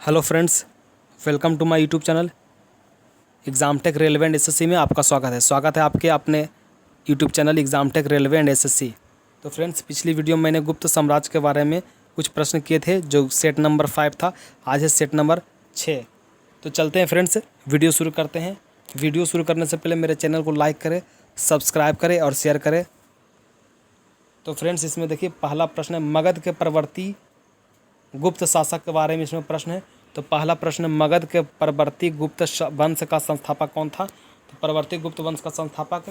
Hello friends, welcome to my YouTube channel exam tech railway and SSC में आपका स्वागत है आपके अपने YouTube channel exam tech railway and SSC. तो फ्रेंड्स, पिछली वीडियो में मैंने गुप्त साम्राज्य के बारे में कुछ प्रश्न किए थे जो सेट नंबर 5 था। आज है सेट नंबर 6। तो चलते हैं फ्रेंड्स, वीडियो शुरू करते हैं। वीडियो शुरू करने से पहले मेरे चैनल को लाइक करें, सब्सक्राइब करें और शेयर करें। तो फ्रेंड्स, इसमें देखिए पहला प्रश्न है मगध के परवर्ती गुप्त शासक के बारे में इसमें प्रश्न है। तो पहला प्रश्न, मगध के परवर्ती गुप्त वंश का संस्थापक कौन था? तो परवर्ती गुप्त वंश का संस्थापक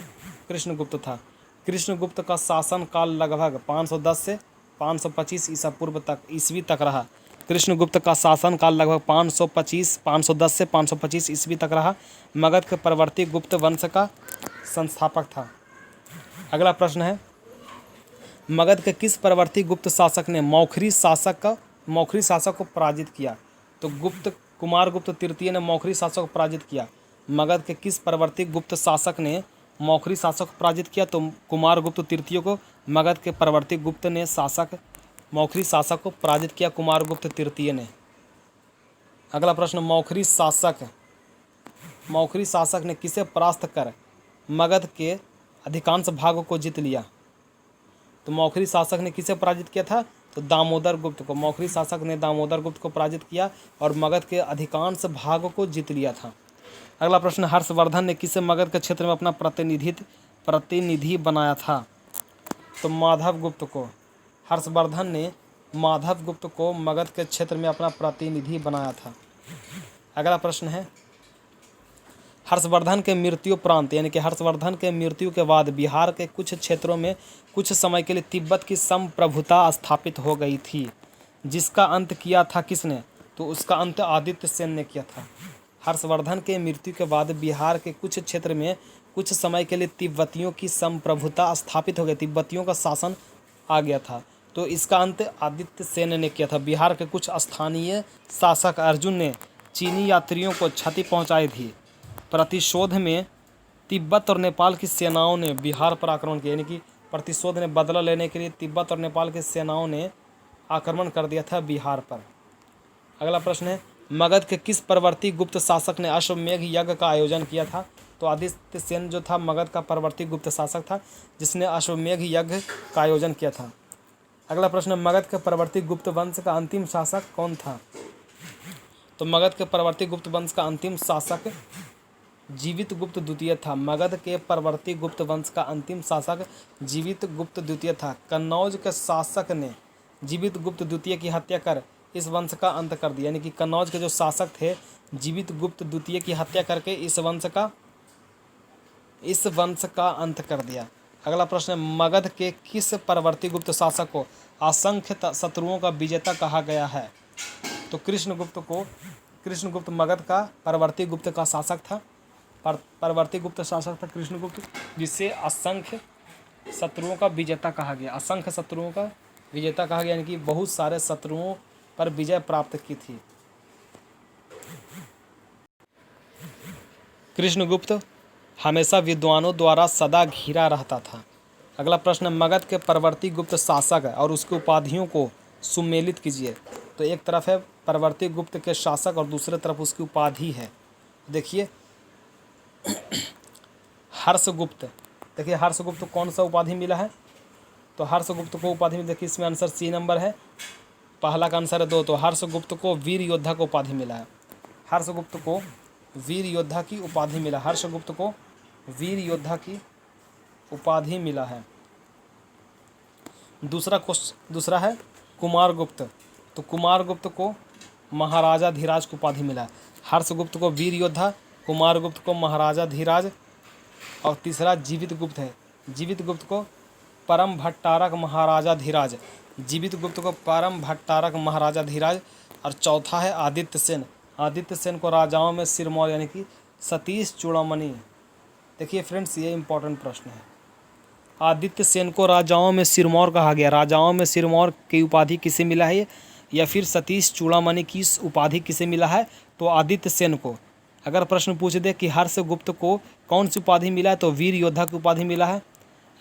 कृष्णगुप्त था। कृष्णगुप्त का शासन काल लगभग 510 से 525 ईस्वी तक रहा। कृष्णगुप्त का शासन काल लगभग 510 से 525 ईस्वी तक रहा। मगध के परवर्ती गुप्त वंश का संस्थापक था। अगला प्रश्न है, मगध के किस परवर्ती गुप्त शासक ने मौखरी शासक को पराजित किया? तो कुमारगुप्त तृतीय ने मौखरी शासक को पराजित किया। मगध के किस परवर्ती गुप्त शासक ने मौखरी शासक को पराजित किया? तो कुमारगुप्त तृतीय को मगध के परवर्ती गुप्त ने मौखरी शासक को पराजित किया, कुमारगुप्त तृतीय ने। अगला प्रश्न, मौखरी शासक ने किसे परास्त कर मगध के अधिकांश भागों को जीत लिया? तो मौखरी शासक ने किसे पराजित किया था? तो दामोदर गुप्त को। मौखरी शासक ने दामोदर गुप्त को पराजित किया और मगध के अधिकांश भागों को जीत लिया था। अगला प्रश्न, हर्षवर्धन ने किसे मगध के क्षेत्र में अपना प्रतिनिधि बनाया था? तो माधव गुप्त को। हर्षवर्धन ने माधव गुप्त को मगध के क्षेत्र में अपना प्रतिनिधि बनाया था। अगला प्रश्न है, हर्षवर्धन के मृत्युपरांत यानी कि हर्षवर्धन के मृत्यु के बाद बिहार के कुछ क्षेत्रों में कुछ समय के लिए तिब्बत की संप्रभुता स्थापित हो गई थी, जिसका अंत किया था किसने? तो उसका अंत आदित्य सेन ने किया था। हर्षवर्धन के मृत्यु के बाद बिहार के कुछ क्षेत्र में कुछ समय के लिए तिब्बतियों की संप्रभुता स्थापित हो गई, तिब्बतियों का शासन आ गया था। तो इसका अंत आदित्य सेन ने किया था। बिहार के कुछ स्थानीय शासक अर्जुन ने चीनी यात्रियों को क्षति पहुँचाई थी। प्रतिशोध में तिब्बत और नेपाल की सेनाओं ने बिहार पर आक्रमण किया, यानी कि प्रतिशोध ने बदला लेने के लिए तिब्बत और नेपाल की सेनाओं ने आक्रमण कर दिया था बिहार पर। अगला प्रश्न है, मगध के किस परवर्ती गुप्त शासक ने अश्वमेध यज्ञ का आयोजन किया था? तो आदित्य सेन जो था मगध का परवर्ती गुप्त शासक था जिसने अश्वमेध यज्ञ का आयोजन किया था। अगला प्रश्न, मगध के परवर्ती गुप्त वंश का अंतिम शासक कौन था? तो मगध के परवर्ती गुप्त वंश का अंतिम शासक जीवित गुप्त द्वितीय था। मगध के परवर्ती गुप्त वंश का अंतिम शासक जीवित गुप्त द्वितीय था। कन्नौज के शासक ने जीवित गुप्त द्वितीय की हत्या कर इस वंश का अंत कर दिया, यानी कि कन्नौज के जो शासक थे जीवित गुप्त द्वितीय की हत्या करके इस वंश का अंत कर दिया। अगला प्रश्न, मगध के किस परवर्ती गुप्त शासक को असंख्य शत्रुओं का विजेता कहा गया है? तो कृष्णगुप्त मगध का परवर्ती गुप्त का शासक था। परवर्ती गुप्त शासक था कृष्णगुप्त, जिसे असंख्य शत्रुओं का विजेता कहा गया। असंख्य शत्रुओं का विजेता कहा गया, यानी कि बहुत सारे शत्रुओं पर विजय प्राप्त की थी। कृष्णगुप्त हमेशा विद्वानों द्वारा सदा घिरा रहता था। अगला प्रश्न, मगध के परवर्ती गुप्त शासक और उसकी उपाधियों को सुमेलित कीजिए। तो एक तरफ है परवर्ती गुप्त के शासक और दूसरे तरफ उसकी उपाधि है। देखिए हर्षगुप्त, देखिए हर्षगुप्त कौन सा उपाधि मिला है? तो हर्षगुप्त को उपाधि में देखिए इसमें आंसर सी नंबर है, पहला का आंसर है 2। तो हर्षगुप्त को वीर योद्धा को उपाधि मिला है। हर्षगुप्त को वीर योद्धा की उपाधि मिला। हर्षगुप्त को वीर योद्धा की उपाधि मिला है। दूसरा है कुमारगुप्त। तो कुमारगुप्त को महाराजा धीराज की उपाधि मिला है। हर्षगुप्त को वीर योद्धा, कुमारगुप्त को महाराजा धीराज, और तीसरा जीवित गुप्त है। जीवित गुप्त को परम भट्टारक महाराजा धीराज। जीवित गुप्त को परम भट्टारक महाराजा धीराज। और चौथा है आदित्य सेन। आदित्य सेन को राजाओं में सिरमौर यानी कि सतीश चूड़ामणि। देखिए फ्रेंड्स, ये इंपॉर्टेंट प्रश्न है। आदित्य सेन को राजाओं में सिरमौर कहा गया। राजाओं में सिरमौर की उपाधि किसे मिला है, या फिर सतीश चूड़ामणि की उपाधि किसे मिला है? तो आदित्य सेन को। अगर प्रश्न पूछ दे कि हर्षगुप्त को कौन सी उपाधि मिला है, तो वीर योद्धा की उपाधि मिला है।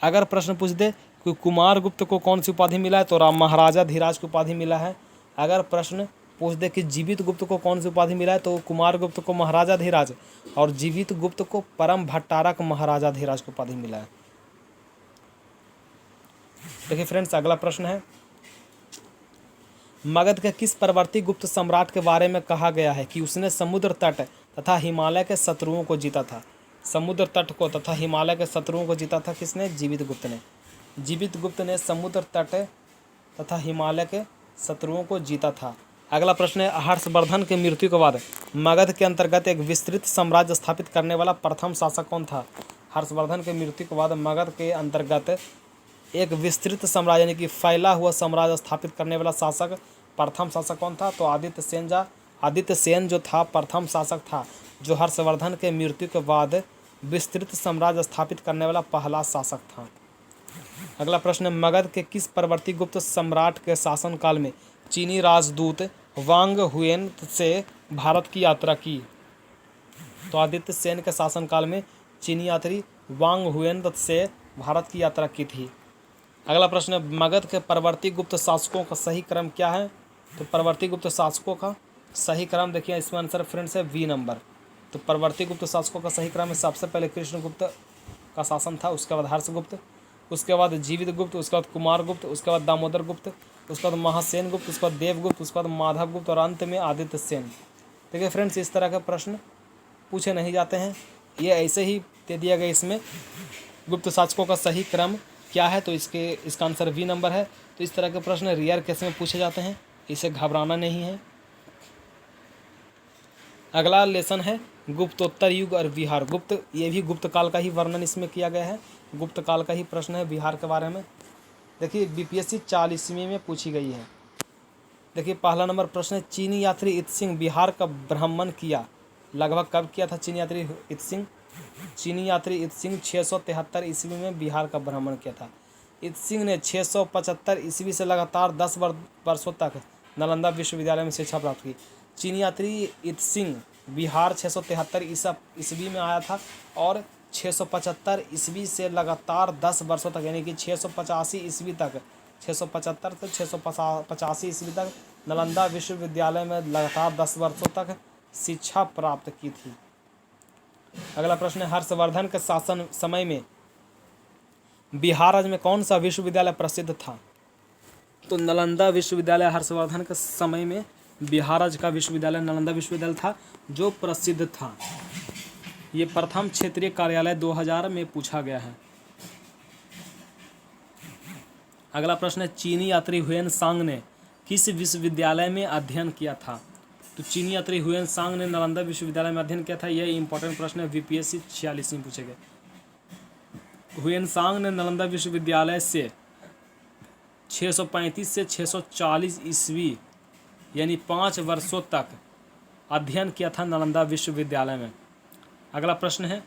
अगर प्रश्न पूछ दे कि कुमारगुप्त को कौन सी उपाधि मिला है, तो महाराजा धीराज की उपाधि मिला है। अगर प्रश्न पूछ दे कि जीवित गुप्त को कौन सी उपाधि मिला है, तो कुमार गुप्त को महाराजाधिराज और जीवित गुप्त को परम भट्टारक महाराजाधिराज की उपाधि मिला है। देखिए फ्रेंड्स, अगला प्रश्न है, मगध के किस परवर्ती गुप्त सम्राट के बारे में कहा गया है कि उसने समुद्र तट तथा हिमालय के शत्रुओं को जीता था। समुद्र तट को तथा हिमालय के शत्रुओं को जीता था किसने? जीवित गुप्त ने। जीवित गुप्त ने समुद्र तट तथा हिमालय के शत्रुओं को जीता था। अगला प्रश्न है, हर्षवर्धन की मृत्यु के बाद मगध के अंतर्गत एक विस्तृत साम्राज्य स्थापित करने वाला प्रथम शासक कौन था? हर्षवर्धन की मृत्यु के बाद मगध के अंतर्गत एक विस्तृत साम्राज्य यानी कि फैला हुआ साम्राज्य स्थापित करने वाला शासक, प्रथम शासक कौन था? तो आदित्य सेन जो था प्रथम शासक था, जो हर्षवर्धन के मृत्यु के बाद विस्तृत साम्राज्य स्थापित करने वाला पहला शासक था। अगला प्रश्न है, मगध के किस परवर्ती गुप्त सम्राट के शासनकाल में चीनी राजदूत वांग हुएन से भारत की यात्रा की? तो आदित्य सेन के शासनकाल में चीनी यात्री वांग हुएन से भारत की यात्रा की थी। अगला प्रश्न है, मगध के परवर्ती गुप्त शासकों का सही क्रम क्या है? तो परवर्ती गुप्त शासकों का सही क्रम देखिए, इसमें आंसर फ्रेंड्स है वी नंबर। तो परवर्ती गुप्त शासकों का सही क्रम है, सबसे पहले कृष्णगुप्त का शासन था, उसके बाद हर्षगुप्त, उसके बाद जीवित गुप्त, उसके बाद कुमार गुप्त, उसके बाद दामोदर गुप्त, उसके बाद महासेन गुप्त, उसके बाद देवगुप्त, उसके बाद माधव गुप्त और अंत में आदित्य सेन। देखिए फ्रेंड्स, इस तरह के प्रश्न पूछे नहीं जाते हैं, ये ऐसे ही दे दिया गया। इसमें गुप्त शासकों का सही क्रम क्या है? तो इसका आंसर वी नंबर है। तो इस तरह के प्रश्न रेयर केस में पूछे जाते हैं, इसे घबराना नहीं है। अगला लेसन है गुप्तोत्तर युग और बिहार। ये भी गुप्त काल का ही वर्णन इसमें किया गया है, गुप्त काल का ही प्रश्न है बिहार के बारे में। देखिए बीपीएससी 40वीं में पूछी गई है। देखिए पहला नंबर प्रश्न है, चीनी यात्री इत्सिंग बिहार का भ्रमण किया, लगभग कब किया था चीनी यात्री इत्सिंग? चीनी यात्री इत्सिंग 673 ईस्वी में बिहार का भ्रमण किया था। इत्सिंग ने 675 ईस्वी से लगातार 10 वर्षों तक नालंदा विश्वविद्यालय में शिक्षा प्राप्त की। चीनी यात्री इत्सिंग बिहार 673 ईस्वी में आया था और 675 ईस्वी से लगातार 10 वर्षों तक यानी कि 685 ईस्वी तक, 675 से 685 ईस्वी तक नालंदा विश्वविद्यालय में लगातार 10 वर्षों तक शिक्षा प्राप्त की थी। अगला प्रश्न है, हर्षवर्धन के शासन समय में बिहार राज्य में कौन सा विश्वविद्यालय प्रसिद्ध था? तो नालंदा विश्वविद्यालय हर्षवर्धन के समय में बिहार राज्य का विश्वविद्यालय नालंदा विश्वविद्यालय था जो प्रसिद्ध था। ये प्रथम क्षेत्रीय कार्यालय 2000 में पूछा गया है। अगला प्रश्न है, चीनी यात्री हुएन सांग ने किस विश्वविद्यालय में अध्ययन किया था? तो चीनी यात्री हुएन सांग ने नालंदा विश्वविद्यालय में अध्ययन किया था। यह इंपॉर्टेंट प्रश्न है, बीपीएससी 46 में पूछे गए। हुएन सांग ने नालंदा विश्वविद्यालय से 635 से 640 ईस्वी यानी 5 वर्षों तक अध्ययन किया था नालंदा विश्वविद्यालय में। अगला प्रश्न है,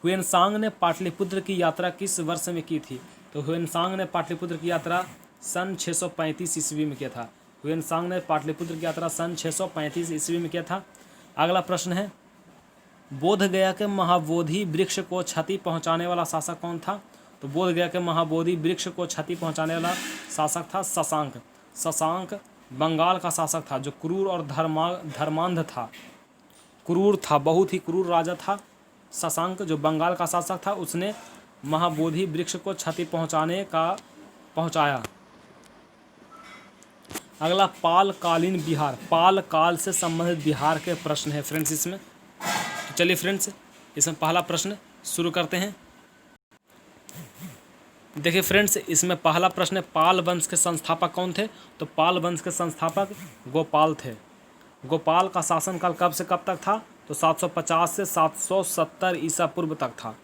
हुएनसांग ने पाटलिपुत्र की यात्रा किस वर्ष में की थी? तो हुएनसांग ने पाटलिपुत्र की यात्रा सन 635 ईस्वी में किया था। हुएनसांग ने पाटलिपुत्र की यात्रा सन 635 ईस्वी में किया था। अगला प्रश्न है, बोध गया के महाबोधि वृक्ष को क्षति पहुंचाने वाला शासक कौन था? तो बोध गया के महाबोधि वृक्ष को क्षति पहुंचाने वाला शासक था शशांक। शशांक बंगाल का शासक था जो क्रूर और धर्मांध था, क्रूर था, बहुत ही क्रूर राजा था शशांक जो बंगाल का शासक था। उसने महाबोधि वृक्ष को क्षति पहुंचाया। अगला पालकालीन बिहार, पाल काल से संबंधित बिहार के प्रश्न है फ्रेंड्स इसमें। तो चलिए फ्रेंड्स, इसमें पहला प्रश्न शुरू करते हैं। देखिए फ्रेंड्स, इसमें पहला प्रश्न है, पाल वंश के संस्थापक कौन थे? तो पाल वंश के संस्थापक गोपाल थे। गोपाल का शासनकाल कब से कब तक था? तो 750 से 770 ईसा पूर्व तक था,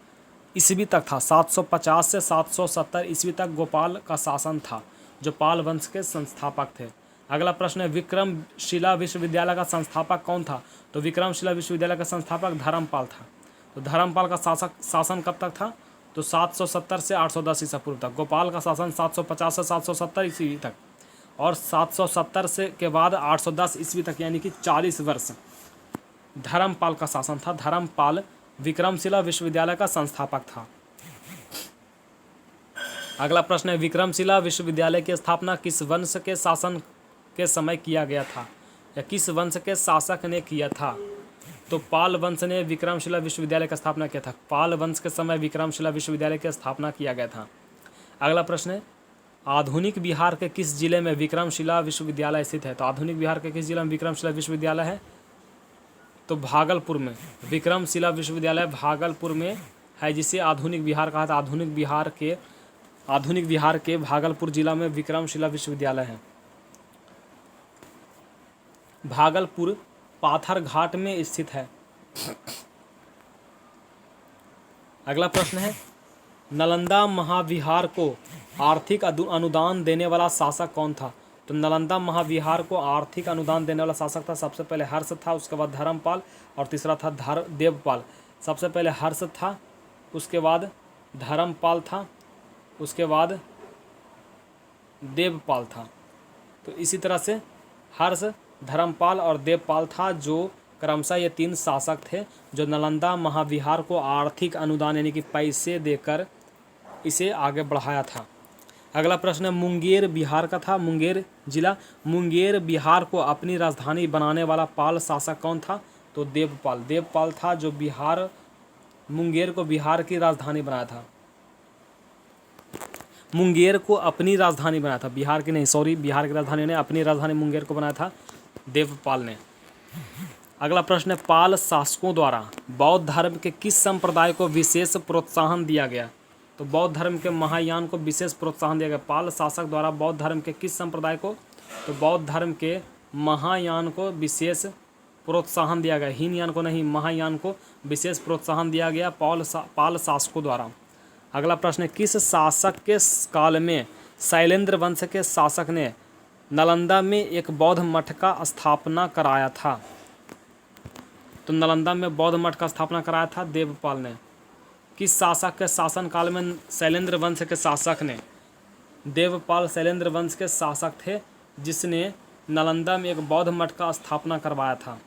ईस्वी तक था। 750 से 770 ईस्वी तक गोपाल का शासन था जो पाल वंश के संस्थापक थे। अगला प्रश्न है, विक्रमशिला विश्वविद्यालय का संस्थापक कौन था? तो विक्रमशिला विश्वविद्यालय का संस्थापक धर्मपाल था। तो धर्मपाल का शासन कब तक था? तो 770 से 810 ईसा पूर्व तक। गोपाल का शासन 750 से 770 ईस्वी तक और 770 से के बाद 810 ईस्वी तक यानी कि 40 वर्ष धर्मपाल का शासन था। धर्मपाल विक्रमशिला विश्वविद्यालय का संस्थापक था। अगला प्रश्न है, विक्रमशिला विश्वविद्यालय की स्थापना किस वंश के शासन के समय किया गया था, या किस वंश के शासक ने किया था? तो पाल वंश ने विक्रमशिला विश्वविद्यालय की स्थापना किया था। पाल वंश के समय विक्रमशिला विश्वविद्यालय की स्थापना किया गया था। अगला प्रश्न है, आधुनिक बिहार के किस जिले में विक्रमशिला विश्वविद्यालय स्थित है? तो आधुनिक बिहार के किस जिले में विक्रमशिला विश्वविद्यालय है? तो भागलपुर में। विक्रमशिला विश्वविद्यालय भागलपुर में है, जिसे आधुनिक बिहार कहा था। आधुनिक बिहार के भागलपुर जिला में विक्रमशिला विश्वविद्यालय है। भागलपुर पाथर घाट में स्थित है। अगला प्रश्न है, नालंदा महाविहार को आर्थिक अनुदान देने वाला शासक कौन था? तो नालंदा महाविहार को आर्थिक अनुदान देने वाला शासक था, सबसे पहले हर्ष था, उसके बाद धर्मपाल और तीसरा था देवपाल। सबसे पहले हर्ष था, उसके बाद धर्मपाल था, उसके बाद देवपाल था। तो इसी तरह से हर्ष, धर्मपाल और देवपाल था, जो क्रमशः ये 3 शासक थे जो नालंदा महाविहार को आर्थिक अनुदान यानी कि पैसे देकर इसे आगे बढ़ाया था। अगला प्रश्न है, मुंगेर बिहार का था। मुंगेर जिला, मुंगेर बिहार को अपनी राजधानी बनाने वाला पाल शासक कौन था? तो देवपाल। देवपाल था जो मुंगेर को बिहार की राजधानी बनाया था। मुंगेर को अपनी राजधानी बनाया था, बिहार की नहीं, सॉरी, बिहार की राजधानी ने अपनी राजधानी मुंगेर को बनाया था देवपाल ने। अगला प्रश्न है, पाल शासकों द्वारा बौद्ध धर्म के किस संप्रदाय को विशेष प्रोत्साहन दिया गया? तो बौद्ध धर्म के महायान को विशेष प्रोत्साहन दिया गया। पाल शासक द्वारा बौद्ध धर्म के किस संप्रदाय को? तो बौद्ध धर्म के महायान को विशेष प्रोत्साहन दिया गया। हीनयान को नहीं, महायान को विशेष प्रोत्साहन दिया गया पाल शासकों द्वारा। अगला प्रश्न है, किस शासक के काल में शैलेंद्र वंश के शासक ने नालंदा में एक बौद्ध मठ का स्थापना कराया था? तो नालंदा में बौद्ध मठ का स्थापना कराया था देवपाल ने। किस शासक के शासन काल में शैलेंद्र वंश के शासक ने? देवपाल शैलेंद्र वंश के शासक थे, जिसने नालंदा में एक बौद्ध मठ का स्थापना करवाया था।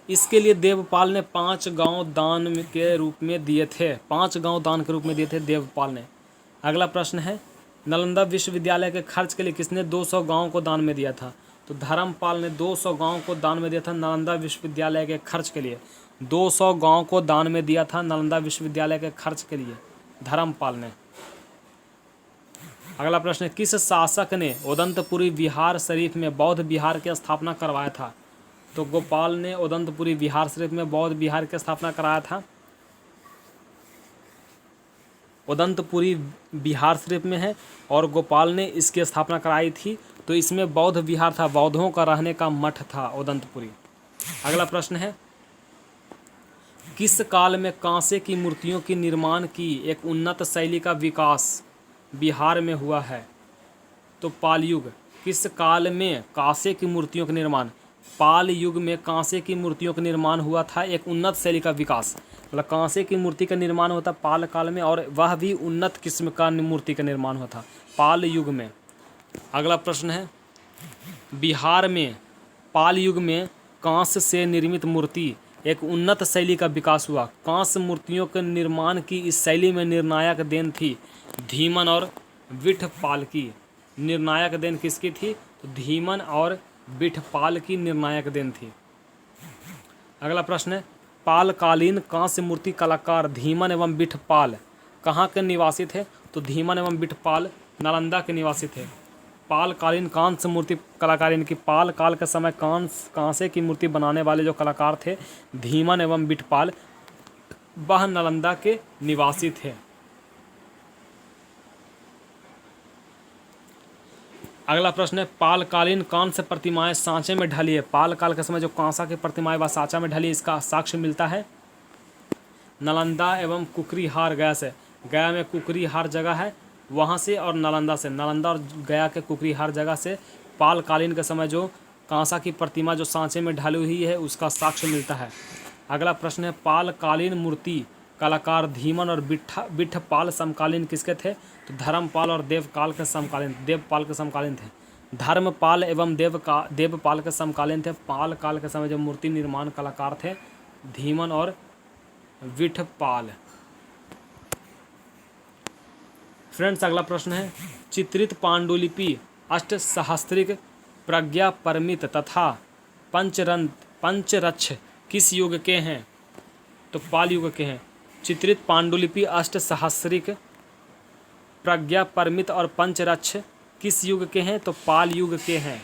इसके लिए देवपाल ने 5 गांव दान के रूप में दिए थे। 5 गांव दान के रूप में दिए थे देवपाल ने। अगला प्रश्न है, नालंदा विश्वविद्यालय के खर्च के लिए किसने 200 गांव को दान में दिया था? तो धर्मपाल ने 200 गांव को दान में दिया था नालंदा विश्वविद्यालय के खर्च के लिए। 200 गांव को दान में दिया था नालंदा विश्वविद्यालय के खर्च के लिए धर्मपाल ने। अगला प्रश्न है, किस शासक ने उदंतपुरी बिहार शरीफ में बौद्ध विहार की स्थापना करवाया था? तो गोपाल ने उदंतपुरी बिहार शरीफ में बौद्ध विहार की स्थापना कराया था। उदंतपुरी बिहार शरीफ में है और गोपाल ने इसकी स्थापना कराई थी। तो इसमें बौद्ध विहार था, बौद्धों का रहने का मठ था उदंतपुरी। अगला प्रश्न है, किस काल में कांसे की मूर्तियों की निर्माण की एक उन्नत शैली का विकास बिहार में हुआ है? तो पाल युग। किस काल में कांसे की मूर्तियों का निर्माण? पाल युग में कांसे की मूर्तियों का निर्माण हुआ था, एक उन्नत शैली का विकास। मतलब कांसे की मूर्ति का निर्माण होता पाल काल में, और वह भी उन्नत किस्म का मूर्ति का निर्माण होता पाल युग में। अगला प्रश्न है, बिहार में पाल युग में कांस्य से निर्मित मूर्ति एक उन्नत शैली का विकास हुआ। कांस्य मूर्तियों के निर्माण की इस शैली में निर्णायक देन थी धीमन और विठपाल की। निर्णायक देन किसकी थी? तो धीमन और विठपाल की निर्णायक देन थी। अगला प्रश्न है, पालकालीन कांस्य मूर्ति कलाकार धीमन एवं विठपाल कहाँ के निवासी थे? तो धीमन एवं विठपाल नालंदा के निवासी थे। पालकालीन कांस्य मूर्ति कलाकार, इनकी पाल काल के समय कांसे की मूर्ति बनाने वाले जो कलाकार थे धीमन एवं विठपाल, वह नालंदा के निवासी थे। अगला प्रश्न है, पालकालीन कांस्य प्रतिमाएं सांचे में ढली है। पाल काल के समय जो कांसा की प्रतिमाएं वह सांचा में ढली, इसका साक्ष्य मिलता है नालंदा एवं कुकरीहार गया से। गया में कुकरीहार जगह है, वहाँ से और नालंदा से, नालंदा और गया के कुकरीहार जगह से पालकालीन के समय जो कांसा की प्रतिमा जो सांचे में ढली हुई है उसका साक्ष्य मिलता है। अगला प्रश्न है, पालकालीन मूर्ति कलाकार धीमन और विठपाल समकालीन किसके थे? तो धर्मपाल और देवपाल के समकालीन थे। धर्मपाल एवं देवपाल के समकालीन थे। पाल काल के समय जो मूर्ति निर्माण कलाकार थे धीमन और विठपाल। फ्रेंड्स, अगला प्रश्न है, चित्रित पांडुलिपि अष्टसहस्त्रिक, प्रज्ञा परमित तथा पंचरक्ष किस युग के हैं? तो पाल युग के हैं। चित्रित पांडुलिपि, अष्टसहस्त्रिक, प्रज्ञा परमित और पंचरक्ष किस युग के हैं? तो पाल युग के हैं।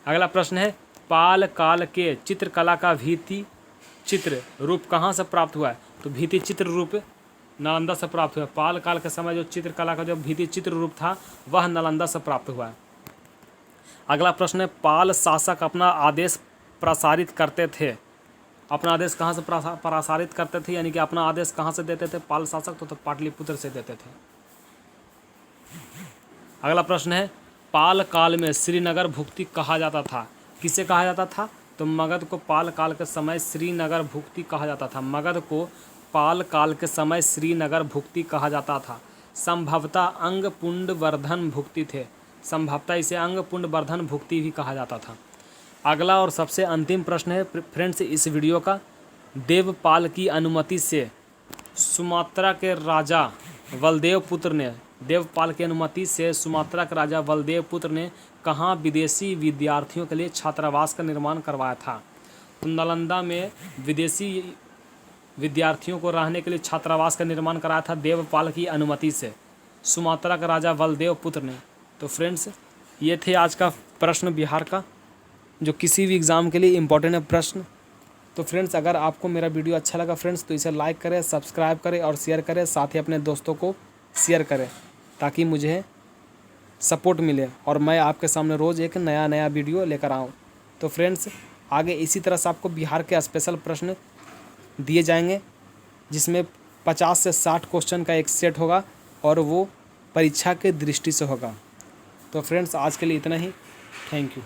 अगला प्रश्न है, पाल काल के चित्रकला का भित्ति चित्र रूप कहाँ से प्राप्त हुआ है? तो भित्ति चित्र रूप नालंदा से प्राप्त हुआ है। पाल काल के समय जो चित्रकला का जो भित्ति चित्र रूप था वह नालंदा से प्राप्त हुआ है। अगला प्रश्न है, पाल शासक अपना आदेश प्रसारित करते थे। अपना आदेश कहाँ से प्रसारित करते थे, यानी कि अपना आदेश कहाँ से देते थे पाल शासक? तो पाटलिपुत्र से देते थे। अगला प्रश्न है, पाल काल में श्रीनगर भुक्ति कहा जाता था। किसे कहा जाता था? तो मगध को पाल काल के समय श्रीनगर भुक्ति कहा जाता था। मगध को पाल काल के समय श्रीनगर भुक्ति कहा जाता था। संभवतः अंग पुंड वर्धन भुक्ति थे। संभवतः इसे अंग पुंड वर्धन भुक्ति भी कहा जाता था। अगला और सबसे अंतिम प्रश्न है फ्रेंड्स इस वीडियो का, देवपाल की अनुमति से सुमात्रा के राजा बलदेव पुत्र ने, देवपाल की अनुमति से सुमात्रा के राजा बलदेव पुत्र ने कहाँ विदेशी विद्यार्थियों के लिए छात्रावास का निर्माण करवाया था? तो नालंदा में विदेशी विद्यार्थियों को रहने के लिए छात्रावास का निर्माण कराया था देवपाल की अनुमति से, सुमात्रा का राजा बलदेव पुत्र ने। तो फ्रेंड्स ये थे आज का प्रश्न बिहार का, जो किसी भी एग्ज़ाम के लिए इम्पोर्टेंट है प्रश्न। तो फ्रेंड्स अगर आपको मेरा वीडियो अच्छा लगा फ्रेंड्स तो इसे लाइक करें, सब्सक्राइब करें और शेयर करें, साथ ही अपने दोस्तों को शेयर करें ताकि मुझे सपोर्ट मिले और मैं आपके सामने रोज़ एक नया वीडियो लेकर आऊँ। तो फ्रेंड्स आगे इसी तरह से आपको बिहार के स्पेशल प्रश्न दिए जाएंगे जिसमें 50 से 60 क्वेश्चन का एक सेट होगा और वो परीक्षा के दृष्टि से होगा। तो फ्रेंड्स आज के लिए इतना ही। Thank you.